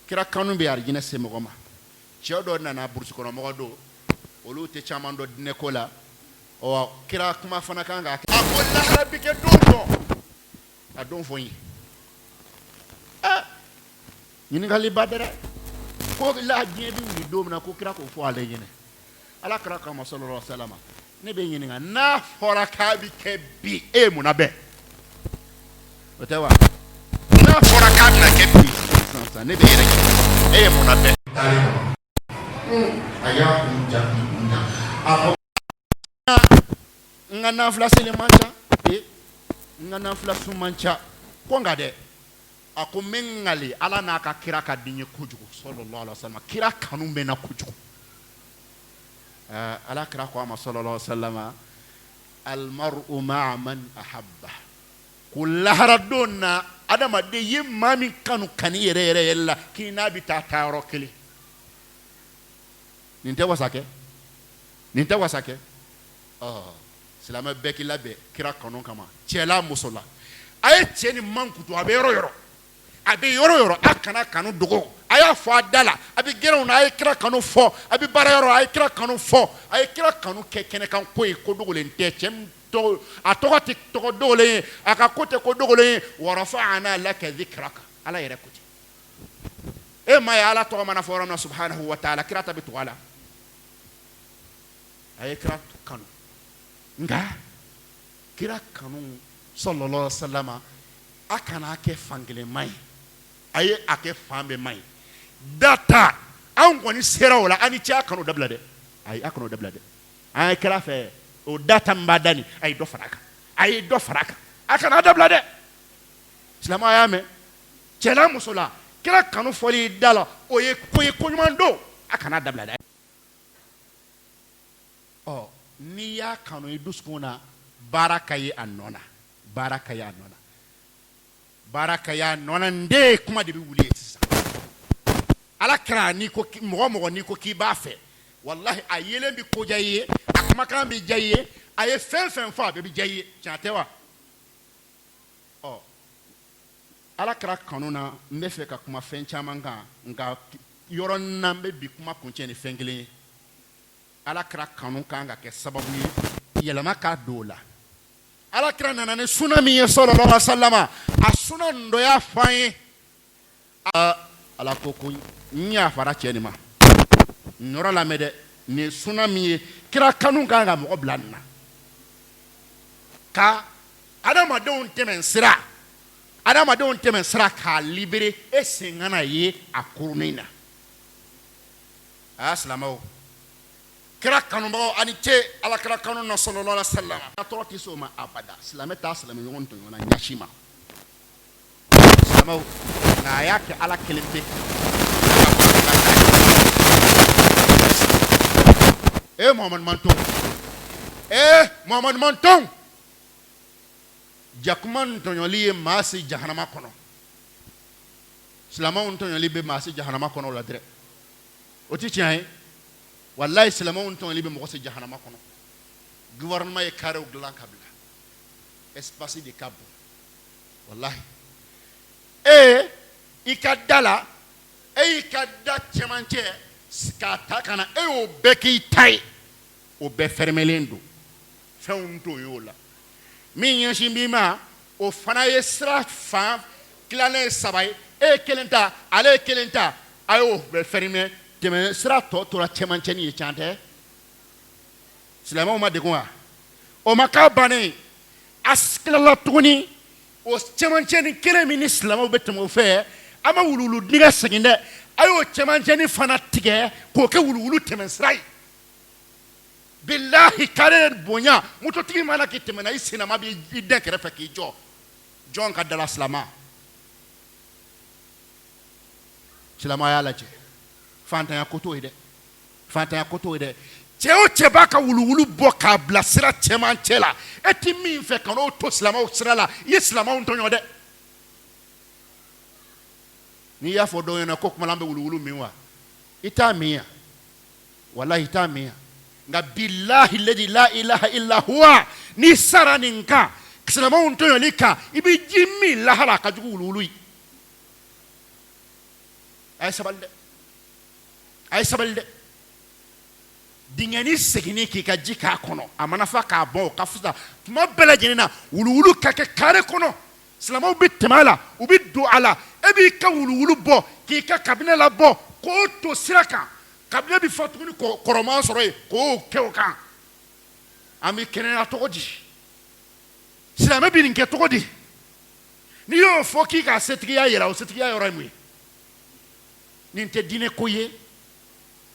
kira kanu bɛ arijinɛ se mɔgɔ ma cɛ dɔ nana burusi kɔnɔ mɔgɔ don olu tɛ caman dɔn diinɛ ko la kira kuma fana kan k'a kɛ a ko lahara bi kɛ don dɔ a don fɔ n ye ɲininkali ba dɛ ko la diɲɛ bɛ wuli don min na ko kira k'o fɔ ale ɲɛna ala kira kama sallallahu alaihi wasallam ne bɛ ɲininka n'a fɔra k'a bɛ kɛ bi e ye munna bɛɛ o tɛ wa n'a fɔra k'a bɛna kɛ bi sisan ne bɛ yɛrɛ kɛ e ye munna bɛɛ a y'a kun ja a ko n ka nafila seli man ca n ka nafila sun man ca ko nka dɛ a ko n bɛ n ŋali ala n'a ka kira ka di n ye kojugu sallallahu alaihi wasallam kira kanu bɛ n na kojugu ala kira ko a ma sallallahu alaihi wasallam almar'u ma'a man ahabba ko lahara don na adamaden ye maa min kanu kani yɛrɛ yɛrɛ yɛrɛ la k'i n'a bɛ taa yɔrɔ kelen nin tɛ wasa kɛ silamɛ bɛɛ k'i labɛn kira kanu kama cɛla muso la a ye cɛ ni man kutu a bɛ yɔrɔ yɔrɔ a kana kanu dogo a y'a fɔ a da la a bɛ gɛrɛnw na a ye kira kanu fɔ a bɛ baara yɔrɔ a ye kira kanu fɔ a ye kira kanu kɛ kɛnɛkan ko ye ko dogolen tɛ cɛ min a tɔgɔ tɛ tɔgɔ dogolen ye a ka ko tɛ ko dogolen ye wa rafa'na laka dhikraka ala yɛrɛ ko ten e ma ye ala tɔgɔ mana fɔ yɔrɔ min na subhanahu wa ta'ala kira ta bɛ tugu a la a ye kira kanu nka kira kanu sallallahu alaihi wasallam a kana kɛ fankelen ma ye a ye a kɛ fan bɛɛ ma ye data an kɔni sera o la an ni cɛ a kanu dabila dɛ ayi a kanu dabila dɛ an ye kira fɛ o data min b'a da nin a ye dɔ fara a kan a kana dabila dɛ silamɛ y'a mɛn cɛla muso la kira kanu fɔli da la o ye ko ɲuman don a kana dabila dɛ n'i y'a kanu i dusukun na baara ka ye a nɔ na baara ka ye a nɔ na n de kuma de bɛ wuli ye sisan ala kira n'i ko mɔgɔ n'i ko k'i b'a fɛ wallahi a yelen bɛ ko diya i ye a kumakan bɛ diya i ye a ye fɛn fɛn fɔ a bɛɛ bɛ diya i ye tiɲɛ tɛ wa ala kira kanu na n bɛ fɛ ka kuma fɛn caman kan nka yɔrɔ na n bɛ bi kuma kuncɛ ni fɛn kelen ye ala kira kanu kan ka kɛ sababu ye yɛlɛma k'a don o la ala kira nana ni suna min ye sallallahu alaihi wasallam a suna nin dɔ y'a fɔ an ye ala ko n y'a fara cɛ nin ma n yɔrɔ lamɛn dɛ nin suna min ye kira kanu kan ka mɔgɔ bila nin na ka adamadenw tɛmɛ sira k'a libere e sen kana ye a kurunin na a y'a silamɛw kira kanubagaw ani ce ala kira kanu na sallallahu alaihi wasallam a tɔgɔ tɛ se o ma abada silamɛ t'a silamɛ ɲɔgɔn tɔɲɔgɔn na ɲɛsi ma silamɛw nka a y'a kɛ ala kelen pe Muhamadu Manton jakuma ntɔɲɔli ye maa se jahanama kɔnɔ silamɛw tɔɲɔli bɛ maa se jahanama kɔnɔ o la dɛrɛ o tɛ tiɲɛ ye walayi silamɛw tɔɲɔli bɛ mɔgɔ se jahanama kɔnɔ gouvernement ye carré dilan ka bila espace de ka bon walahi i ka da la y'i ka da cɛmancɛ k'a ta ka na y'o bɛɛ k'i ta ye o bɛɛ fermelen don fɛnw t'o ye o la min ɲɛsin b'i ma o fana ye sira fan tilalen 3 ye ye kelen ta ale ye kelen ta a y'o bɛɛ fermer tɛmɛ sira tɔ tora cɛmancɛnin ye can tɛ silamɛw ma degun wa o ma k'a bannen a tilala tuguni o cɛmancɛnin kelen min ni silamɛw bɛ tɛmɛ o fɛ a ma wuluwulu dingɛ segin dɛ a y'o cɛmancɛnin fana tigɛ k'o kɛ wuluwulu tɛmɛsira ye bilahi kare bonya mototigi mana k'i tɛmɛ na i senama b'i den kɛrɛfɛ k'i jɔ jɔn ka dala silama silamaya lajɛ fantanya ko t'o ye dɛ fantanya ko t'o ye dɛ cɛ o cɛ b'a ka wuluwulu bɔ k'a bila sira cɛmancɛ la e ti min fɛ ka n'o to silamɛw sira la i ye silamɛw tɔɲɔ dɛ n'i y'a fɔ dɔw ɲɛna ko kuma an bɛ wuluwulu min wa i t'a min ya walahi i t'a min ya nka bilahi ladi la ilaha illa huwa n'i sara nin kan silamɛw tɔɲɔli kan i bɛ ji min lahara a ka jugu wuluwulu ye a ye sabali dɛ a ye sabali dɛ dingɛni seginni k'i ka ji k'a kɔnɔ a mana fa k'a bɔ o ka fisa tuma bɛɛ lajɛlen na wuluwulu ka kɛ kare kɔnɔ silamɛw bɛ tɛmɛ a la u bɛ don a la e b'i ka wuluwulu bɔ k'i ka kabinɛ labɔ k'o to sira kan kabinɛ bɛ fa tuguni kɔrɔman sɔrɔ yen k'o kɛ o kan an bɛ kɛnɛya cogo di silamɛ bɛ nin kɛ cogo di n'i y'o fɔ k'i ka setigiya yɛlɛ o setigiya yɔrɔ ye mun ye nin tɛ diinɛ ko ye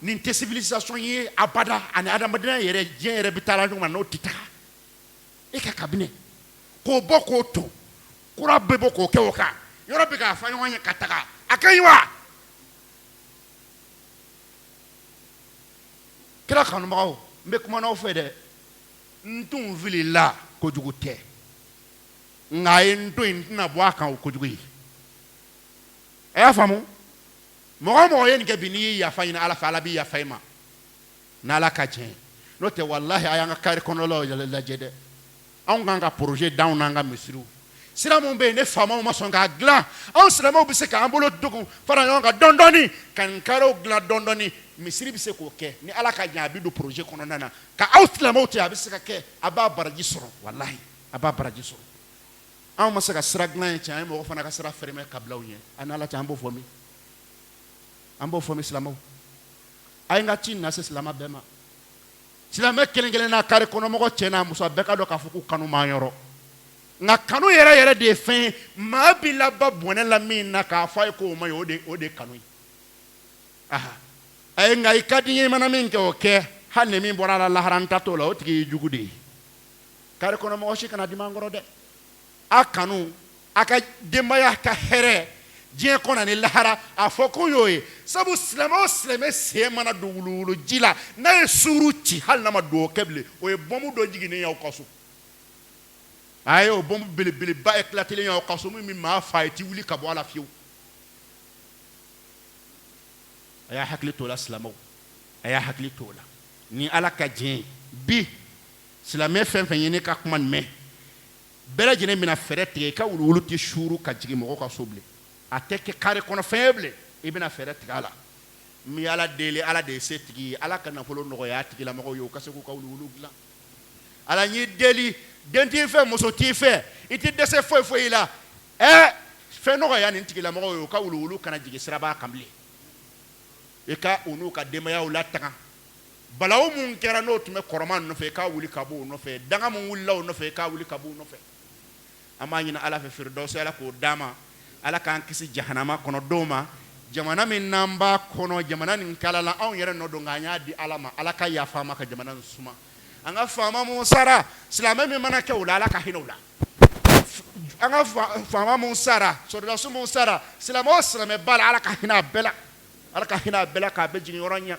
nin tɛ civilisation ye abada ani adamadenya yɛrɛ diɲɛ yɛrɛ bɛ taa la ɲɔgɔn na n'o tɛ taga e ka kabinɛ k'o bɔ k'o to kura bɛ bɔ k'o kɛ o kan yɔrɔ bɛ k'a fa ɲɔgɔn ye ka taga a ka ɲi wa kira kanubagaw n bɛ kuma n'aw fɛ dɛ n tun filila kojugu tɛ nka a ye n to yen n tɛna bɔ a kan o kojugu ye a y'a faamu mɔgɔ mɔgɔ ye nin kɛ bi n'i ye yafa ɲini ala fɛ ala b'i yafa i ma n'ala ka tiɲɛ n'o tɛ walahi a y'an ka kari kɔnɔlaw lajɛ dɛ anw kan ka projet d'anw n'an ka misiriw sira mun bɛ yen ne faamaw ma sɔn k'a dilan anw silamɛw bɛ se k'an bolo dogo fara ɲɔgɔn kan dɔɔni dɔɔni ka nin kariw dilan dɔɔni dɔɔni misiri bɛ se k'o kɛ ni ala ka ɲɛ a bɛ don projet kɔnɔna na ka aw silamɛw cɛ a bɛ se ka kɛ a b'a baraji sɔrɔ walahi a b'a baraji sɔrɔ anw ma se ka sira dilan ye tiɲɛ an ye mɔgɔ fana ka sira fɛrɛmɛ ka bila u ɲɛ a ni ala cɛ an b'o fɔ min an b'o fɔ min silamɛw a ye n ka ci na se silamɛ bɛɛ ma silamɛ kelen kelen n'a kari kɔnɔ mɔgɔ cɛ n'a muso a bɛɛ ka dɔn k'a fɔ k'u kanu m'an yɔrɔ nka kanu yɛrɛ yɛrɛ de ye fɛn ye maa bɛ laban bɔnɛ la min na k'a fɔ a ye k'o ma ɲi o de ye kanu ye a ye nka i ka di n ye i mana min kɛ o kɛ hali ni min bɔra a la lahara n ta t'o la o tigi ye jugu de ye kari kɔnɔ mɔgɔ si kana dimi an kɔrɔ dɛ a kanu a ka denbaya ka hɛrɛ diɲɛ kɔnɔ ni lahara a fɔ ko y'o ye sabu silamɛ o silamɛ sen mana don wuluwulu ji la n'a ye suuru ci hali n'a ma don o kɛ bilen o ye bɔnbu dɔ jiginnen y'aw ka so a ye o bɔnbu belebeleba éclatelen y'aw ka so min bɛ maa fa ye ti wuli ka bɔ a la fiyewu a y'a hakili to o la silamɛw a y'a hakili to o la ni ala ka diɲɛ ye bi silamɛ fɛn fɛn ye ne ka kuma nin mɛn bɛɛ lajɛlen bɛna fɛɛrɛ tigɛ i ka wuluwulu tɛ suuru ka jigin mɔgɔw ka so bilen a tɛ kɛ kare kɔnɔ fɛn ye bilen i bɛna fɛɛrɛ tigɛ a la n bɛ ala deli ala de ye se tigi ye ala ka nafolo nɔgɔya a tigilamɔgɔw ye u ka se k'u ka wuluwulu dilan ala n y'i deli den t'i fɛ muso t'i fɛ i tɛ dɛsɛ foyi foyi la fɛn nɔgɔya nin tigilamɔgɔw ye u ka wuluwulu kana jigin siraba kan bilen i ka u n'u ka denbayaw lataga balawu mun kɛra n'o tun bɛ kɔrɔma nɔfɛ i k'a wuli ka bɔ o nɔfɛ danga mun wulila o nɔfɛ i k'a wuli ka bɔ o nɔfɛ an b'a ɲini ala fɛ firidawusi ala k'o d'a ma ala k'an kisi jahanama kɔnɔ dɔw ma jamana min n'an b'a kɔnɔ jamana nin kalala anw yɛrɛ nɔ don k'an y'a di ala ma ala ka yafa an ma ka jamana nin suma an ka faama mun sara silamɛ min mana kɛ o la ala ka hinɛ o la an ka faama mun sara sɔrɔdasi mun sara silamɛ o silamɛ ba la ala ka hinɛ a bɛɛ la ala ka hinɛ a bɛɛ la k'a bɛɛ jigin yɔrɔ ɲɛ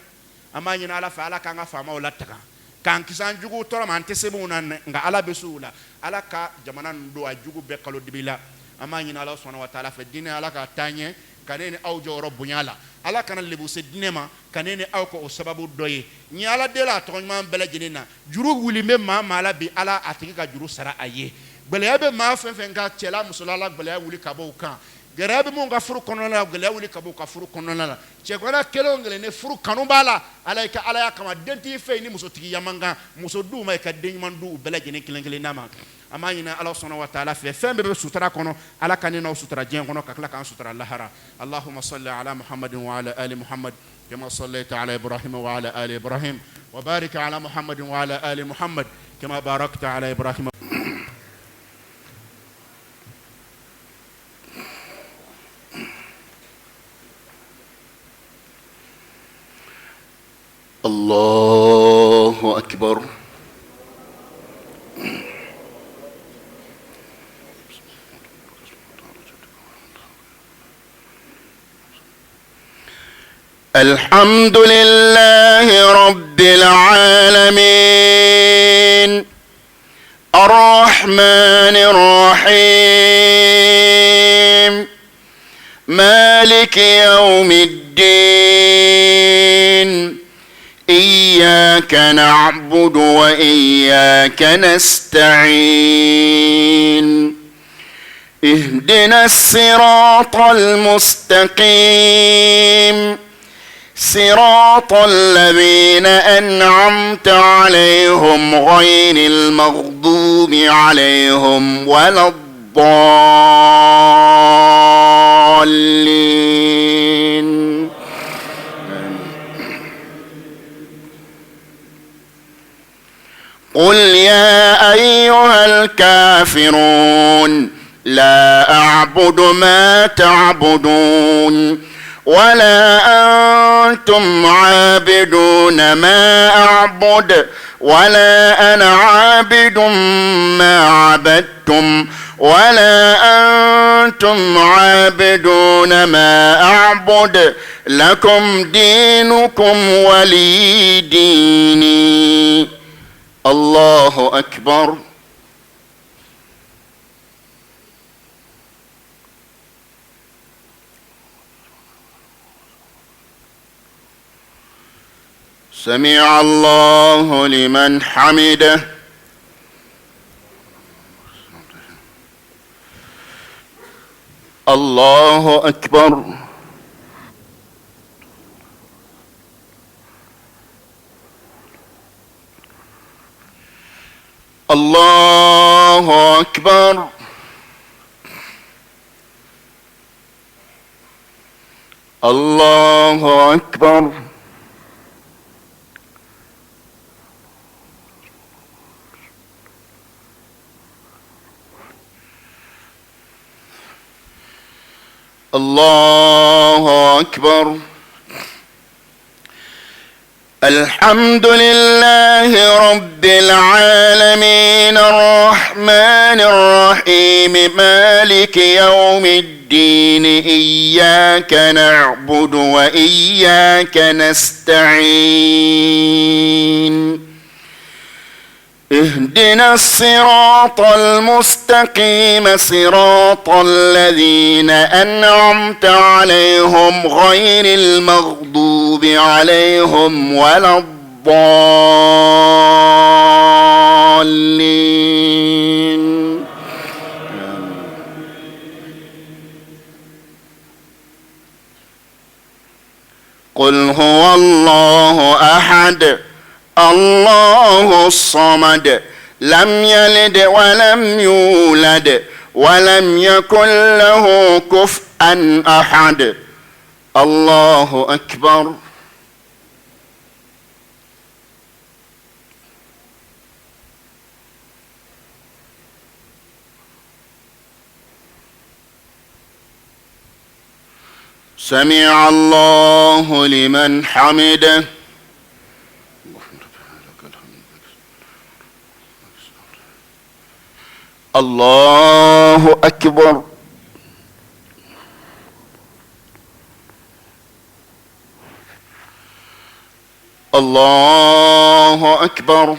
an b'a ɲini ala fɛ ala k'an ka faamaw lataga k'an kisi an juguw tɔɔrɔ ma an tɛ se mun na nka ala bɛ se o la ala ka jamana nin don a jugu bɛɛ kalo dibi la an b'a ɲini ala sɔnna wa taala fɛ diinɛ ala ka taa ɲɛ kanene aw joro bunyala ala kana lebu se dinema kanene aw ko o sababu doye ni ala de la to man bela jinina juru wuli me ma mala bi ala atiki ka juru sara aye gbeleya be ma fen ka chela musolala gbeleya wuli kabo kan garabe mun ga furu konona gbeleya wuli kabo ka furu konona che gona kelo ngele ne furu kanu bala ala ka ala ya kama denti fe ni muso tigi yamanga muso du ma ka den man du bela jinin kelen nama amanyina Allah subhanahu wa ta'ala fe fembe be sutra kono ala kanina sutra jen kono ka kala kan sutra lahara allahumma salli ala muhammadin wa ala ali muhammad كما صليت على إبراهيم وعلى آل إبراهيم وبارك على محمد وعلى آل محمد كما باركت على إبراهيم. الله أكبر. الحمد لله رب العالمين الرحمن الرحيم مالك يوم الدين إياك نعبد وإياك نستعين اهدنا الصراط المستقيم صراط الذين أنعمت عليهم غير المغضوب عليهم ولا الضالين. قل يا أيها الكافرون لا أعبد ما تعبدون ولا أنتم عابدون ما أعبد ولا أنا عابد ما عبدتم ولا أنتم عابدون ما أعبد لكم دينكم ولي ديني. الله أكبر. سمع الله لمن حمده. الله أكبر. الله أكبر. الله أكبر. الله أكبر. الحمد لله رب العالمين الرحمن الرحيم مالك يوم الدين إياك نعبد وإياك نستعين اهدنا الصراط المستقيم صراط الذين أنعمت عليهم غير المغضوب عليهم ولا الضالين. قل هو الله أحد الله الصمد لم يلد ولم يولد ولم يكن له كفءا أحد. الله أكبر. سمع الله لمن حمده. الله أكبر. الله أكبر.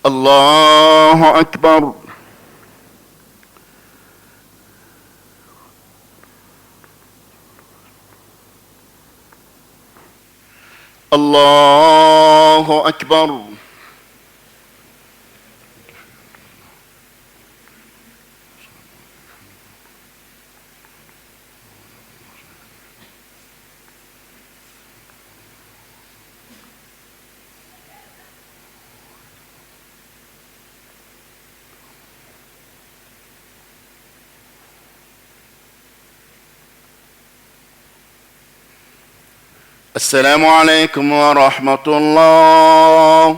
الله أكبر. الله أكبر. السلام عليكم ورحمة الله.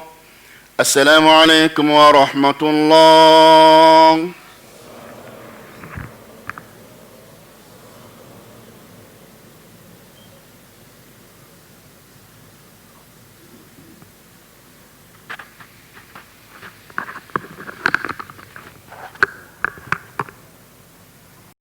السلام عليكم ورحمة الله.